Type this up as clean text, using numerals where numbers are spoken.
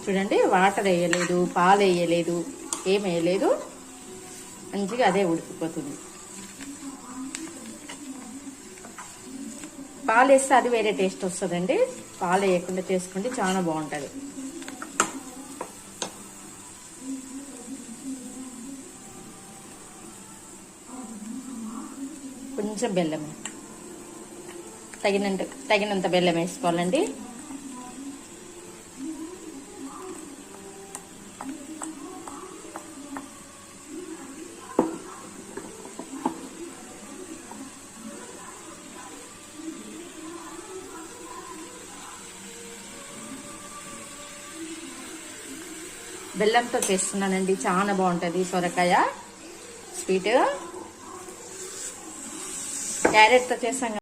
చూడండి, వాటర్ వేయలేదు, పాలు వేయలేదు, ఏం వేయలేదు, మంచిగా అదే ఉడికిపోతుంది. పాలు వేస్తే అది వేరే టేస్ట్ వస్తుందండి. పాలు వేయకుండా చేసుకుంటే చాలా బాగుంటుంది. కొంచెం బెల్లం, తగినంత బెల్లం వేసుకోవాలండి. బెల్లంతో చేస్తున్నానండి, చాలా బాగుంటుంది సొరకాయ స్వీట్. క్యారెట్తో చేస్తాం.